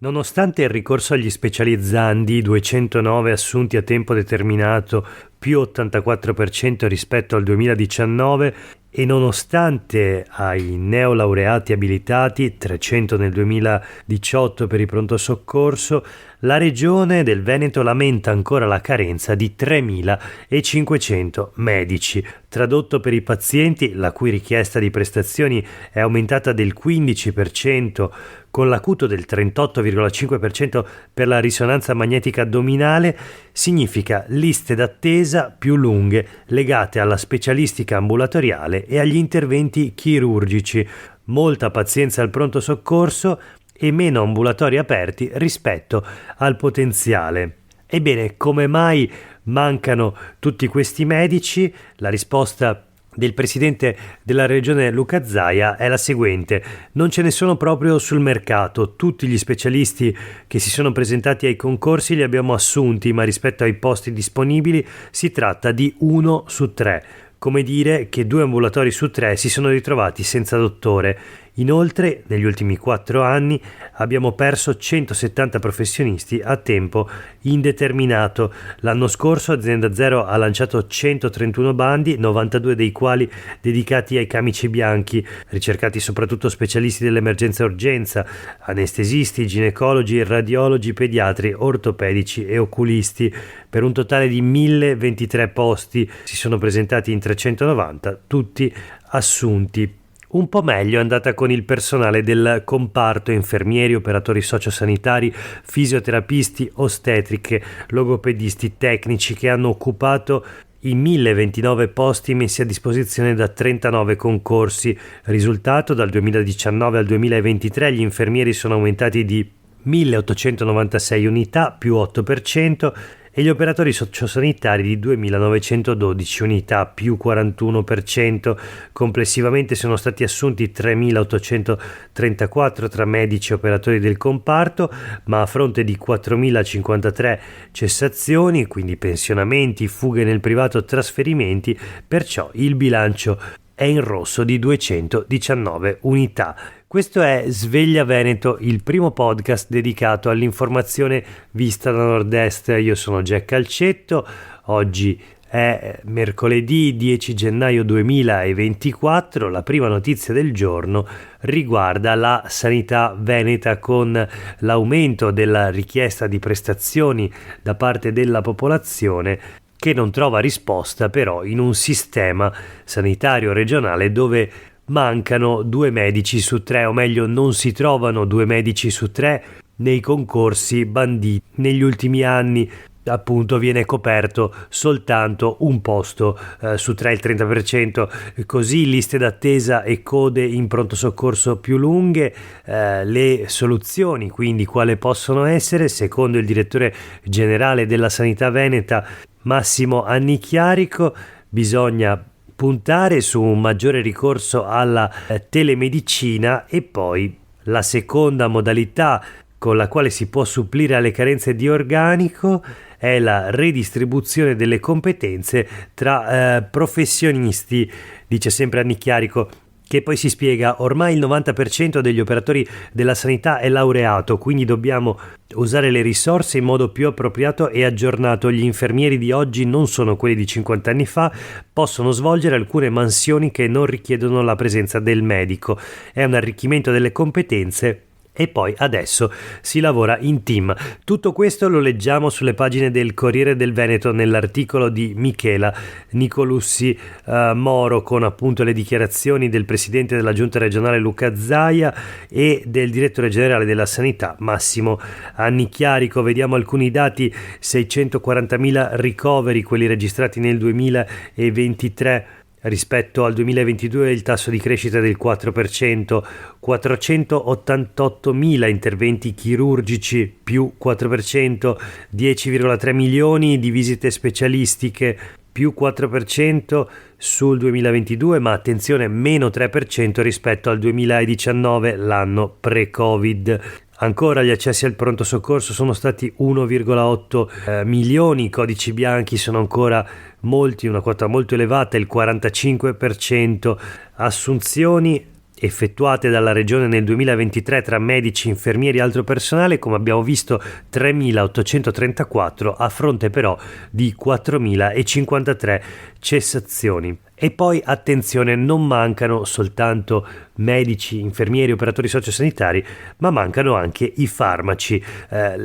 Nonostante il ricorso agli specializzandi, 209 assunti a tempo determinato, più 84% rispetto al 2019, e nonostante ai neolaureati abilitati, 300 nel 2018 per il pronto soccorso, la Regione del Veneto lamenta ancora la carenza di 3.500 medici. Tradotto, per i pazienti la cui richiesta di prestazioni è aumentata del 15%, con l'acuto del 38,5% per la risonanza magnetica addominale, significa liste d'attesa più lunghe legate alla specialistica ambulatoriale e agli interventi chirurgici, molta pazienza al pronto soccorso e meno ambulatori aperti rispetto al potenziale. Ebbene, come mai mancano tutti questi medici? La risposta del presidente della regione Luca Zaia è la seguente: non ce ne sono proprio sul mercato, tutti gli specialisti che si sono presentati ai concorsi li abbiamo assunti, ma rispetto ai posti disponibili si tratta di 1 su 3, come dire che 2 ambulatori su 3 si sono ritrovati senza dottore. Inoltre, negli ultimi 4 anni abbiamo perso 170 professionisti a tempo indeterminato. L'anno scorso Azienda Zero ha lanciato 131 bandi, 92 dei quali dedicati ai camici bianchi, ricercati soprattutto specialisti dell'emergenza e urgenza, anestesisti, ginecologi, radiologi, pediatri, ortopedici e oculisti. Per un totale di 1023 posti si sono presentati in 390, tutti assunti. Un po' meglio è andata con il personale del comparto: infermieri, operatori sociosanitari, fisioterapisti, ostetriche, logopedisti, tecnici, che hanno occupato i 1029 posti messi a disposizione da 39 concorsi. Risultato: dal 2019 al 2023 gli infermieri sono aumentati di 1896 unità, più 8%, e gli operatori sociosanitari di 2.912 unità, più 41%. Complessivamente sono stati assunti 3.834 tra medici e operatori del comparto, ma a fronte di 4.053 cessazioni, quindi pensionamenti, fughe nel privato, trasferimenti, perciò il bilancio è in rosso di 219 unità. Questo è Sveglia Veneto, il primo podcast dedicato all'informazione vista da nord-est. Io sono Jack Calcetto. Oggi è mercoledì 10 gennaio 2024. La prima notizia del giorno riguarda la sanità veneta, con l'aumento della richiesta di prestazioni da parte della popolazione, che non trova risposta però in un sistema sanitario regionale dove mancano 2 medici su 3, o meglio non si trovano 2 medici su 3 nei concorsi banditi. Negli ultimi anni appunto viene coperto soltanto un posto su 3, il 30%, così liste d'attesa e code in pronto soccorso più lunghe. Le soluzioni quindi quale possono essere? Secondo il direttore generale della sanità veneta Massimo Annichiarico, bisogna puntare su un maggiore ricorso alla telemedicina, e poi la seconda modalità con la quale si può supplire alle carenze di organico è la redistribuzione delle competenze tra professionisti, dice sempre Annichiarico, che poi si spiega: ormai il 90% degli operatori della sanità è laureato, quindi dobbiamo usare le risorse in modo più appropriato e aggiornato. Gli infermieri di oggi non sono quelli di 50 anni fa, possono svolgere alcune mansioni che non richiedono la presenza del medico. È un arricchimento delle competenze. E poi adesso si lavora in team. Tutto questo lo leggiamo sulle pagine del Corriere del Veneto nell'articolo di Michela Nicolussi Moro, con appunto le dichiarazioni del presidente della giunta regionale Luca Zaia e del direttore generale della sanità Massimo Annichiarico. Vediamo alcuni dati: 640.000 ricoveri, quelli registrati nel 2023. Rispetto al 2022 il tasso di crescita è del 4%, 488.000 interventi chirurgici, più 4%, 10,3 milioni di visite specialistiche, più 4% sul 2022, ma attenzione, meno 3% rispetto al 2019, l'anno pre-Covid. Ancora gli accessi al pronto soccorso sono stati 1,8 milioni, i codici bianchi sono ancora molti, una quota molto elevata, il 45%, assunzioni effettuate dalla regione nel 2023 tra medici, infermieri e altro personale, come abbiamo visto 3.834 a fronte però di 4.053 cessazioni. E poi attenzione, non mancano soltanto medici, infermieri, operatori sociosanitari, ma mancano anche i farmaci.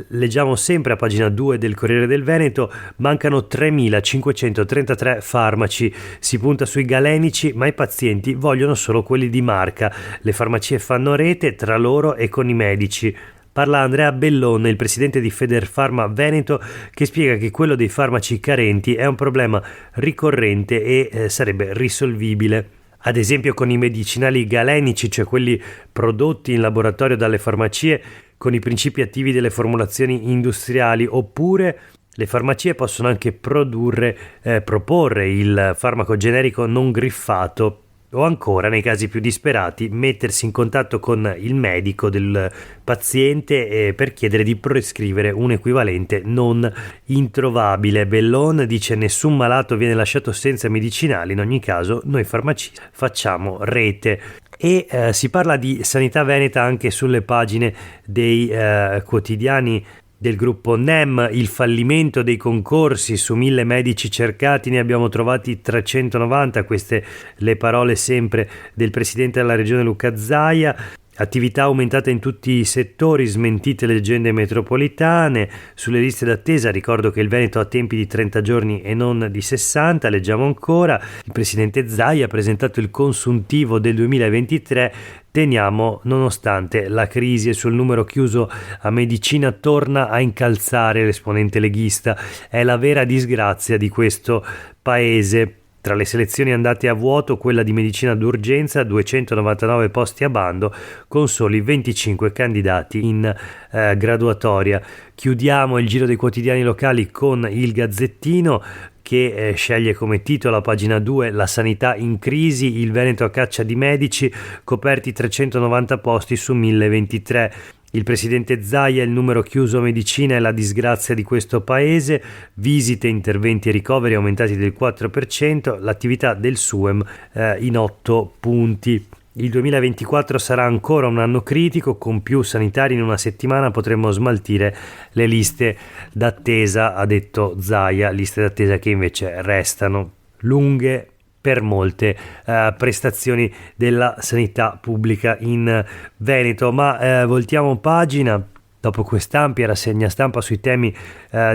Leggiamo sempre a pagina 2 del Corriere del Veneto, mancano 3.533 farmaci, si punta sui galenici, ma i pazienti vogliono solo quelli di marca. Le farmacie fanno rete tra loro e con i medici. Parla Andrea Bellone, il presidente di Federfarma Veneto, che spiega che quello dei farmaci carenti è un problema ricorrente e sarebbe risolvibile. Ad esempio con i medicinali galenici, cioè quelli prodotti in laboratorio dalle farmacie con i principi attivi delle formulazioni industriali, oppure le farmacie possono anche proporre il farmaco generico non griffato, o ancora, nei casi più disperati, mettersi in contatto con il medico del paziente per chiedere di prescrivere un equivalente non introvabile. Bellon dice: nessun malato viene lasciato senza medicinali, in ogni caso noi farmacisti facciamo rete. E si parla di sanità veneta anche sulle pagine dei quotidiani del gruppo NEM. Il fallimento dei concorsi: su 1.000 medici cercati ne abbiamo trovati 390, queste le parole sempre del presidente della regione Luca Zaia. Attività aumentata in tutti i settori, smentite le leggende metropolitane. Sulle liste d'attesa ricordo che il Veneto ha tempi di 30 giorni e non di 60, leggiamo ancora. Il presidente Zaia ha presentato il consuntivo del 2023, teniamo nonostante la crisi, e sul numero chiuso a medicina torna a incalzare l'esponente leghista. È la vera disgrazia di questo paese. Tra le selezioni andate a vuoto, quella di medicina d'urgenza, 299 posti a bando con soli 25 candidati in graduatoria. Chiudiamo il giro dei quotidiani locali con il Gazzettino, che sceglie come titolo a pagina 2: la sanità in crisi, il Veneto a caccia di medici, coperti 390 posti su 1023. Il presidente Zaia: il numero chiuso medicina è la disgrazia di questo paese, visite, interventi e ricoveri aumentati del 4%, l'attività del SUEM in 8 punti. Il 2024 sarà ancora un anno critico, con più sanitari in una settimana potremmo smaltire le liste d'attesa, ha detto Zaia, liste d'attesa che invece restano lunghe per molte prestazioni della sanità pubblica in Veneto. Ma voltiamo pagina dopo quest'ampia rassegna stampa sui temi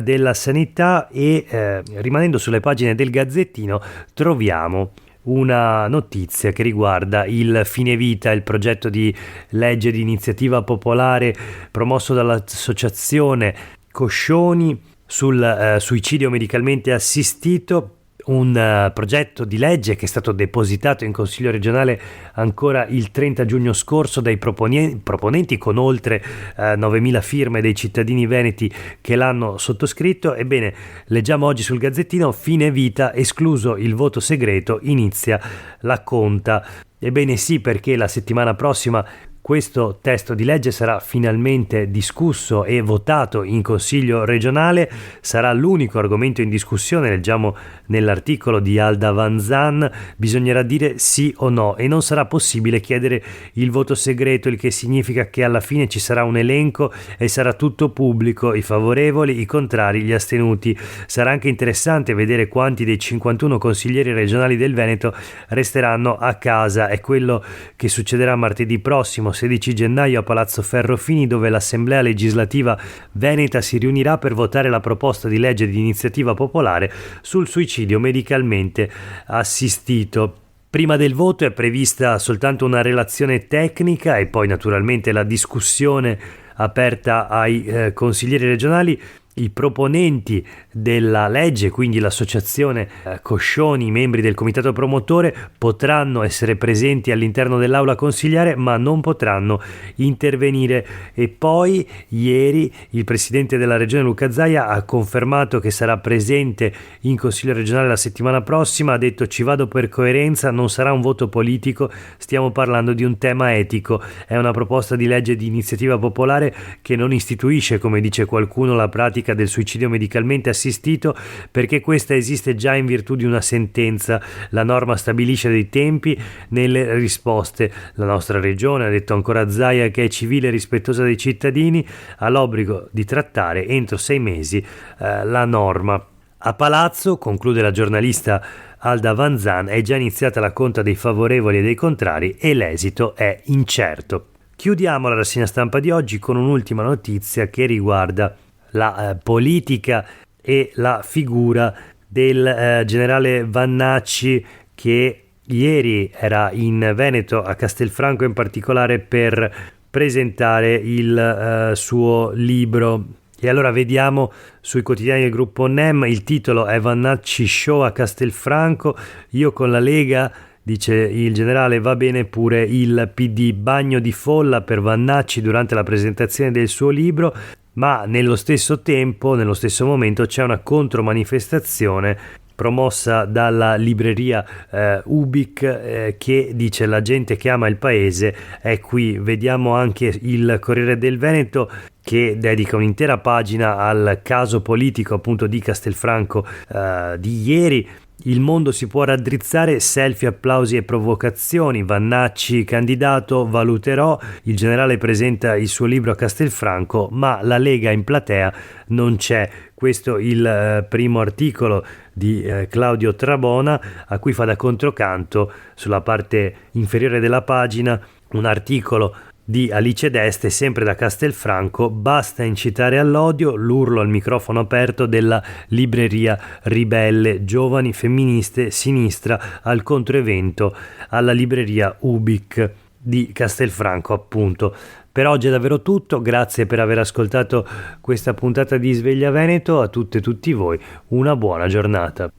della sanità e rimanendo sulle pagine del Gazzettino troviamo una notizia che riguarda il fine vita, il progetto di legge di iniziativa popolare promosso dall'associazione Coscioni sul suicidio medicalmente assistito. Un progetto di legge che è stato depositato in Consiglio regionale ancora il 30 giugno scorso dai proponenti, con oltre 9.000 firme dei cittadini veneti che l'hanno sottoscritto. Ebbene, leggiamo oggi sul Gazzettino: fine vita, escluso il voto segreto, inizia la conta. Ebbene sì, perché la settimana prossima questo testo di legge sarà finalmente discusso e votato in Consiglio regionale. Sarà l'unico argomento in discussione, leggiamo nell'articolo di Alda Vanzan. Bisognerà dire sì o no e non sarà possibile chiedere il voto segreto, il che significa che alla fine ci sarà un elenco e sarà tutto pubblico: i favorevoli, i contrari, gli astenuti. Sarà anche interessante vedere quanti dei 51 consiglieri regionali del Veneto resteranno a casa. È quello che succederà martedì prossimo, 16 gennaio, a Palazzo Ferrofini, dove l'Assemblea legislativa veneta si riunirà per votare la proposta di legge di iniziativa popolare sul suicidio medicalmente assistito. Prima del voto è prevista soltanto una relazione tecnica e poi naturalmente la discussione aperta ai consiglieri regionali. I proponenti della legge, quindi l'associazione Coscioni, i membri del comitato promotore, potranno essere presenti all'interno dell'aula consigliare ma non potranno intervenire. E poi ieri il presidente della regione Luca Zaia ha confermato che sarà presente in consiglio regionale la settimana prossima. Ha detto: ci vado per coerenza, non sarà un voto politico, stiamo parlando di un tema etico, è una proposta di legge di iniziativa popolare che non istituisce, come dice qualcuno, la pratica pratica del suicidio medicalmente assistito, perché questa esiste già in virtù di una sentenza. La norma stabilisce dei tempi nelle risposte. La nostra regione, ha detto ancora Zaia, che è civile e rispettosa dei cittadini, ha l'obbligo di trattare entro 6 mesi la norma. A Palazzo, conclude la giornalista Alda Vanzan, è già iniziata la conta dei favorevoli e dei contrari e l'esito è incerto. Chiudiamo la rassegna stampa di oggi con un'ultima notizia che riguarda la politica e la figura del generale Vannacci, che ieri era in Veneto, a Castelfranco in particolare, per presentare il suo libro. E allora vediamo sui quotidiani del gruppo NEM, il titolo è Vannacci show a Castelfranco, io con la Lega, dice il generale, va bene pure il PD, bagno di folla per Vannacci durante la presentazione del suo libro, ma nello stesso tempo, nello stesso momento c'è una contromanifestazione promossa dalla libreria Ubik che dice la gente che ama il paese è qui. Vediamo anche il Corriere del Veneto, che dedica un'intera pagina al caso politico appunto di Castelfranco di ieri. Il mondo si può raddrizzare, selfie, applausi e provocazioni, Vannacci candidato, valuterò, il generale presenta il suo libro a Castelfranco, ma la Lega in platea non c'è. Questo il primo articolo di Claudio Trabona, a cui fa da controcanto sulla parte inferiore della pagina un articolo di Alice D'Este, sempre da Castelfranco, basta incitare all'odio, l'urlo al microfono aperto della libreria Ribelle, giovani, femministe, sinistra al controevento alla libreria Ubik di Castelfranco appunto. Per oggi è davvero tutto, grazie per aver ascoltato questa puntata di Sveglia Veneto, a tutte e tutti voi una buona giornata.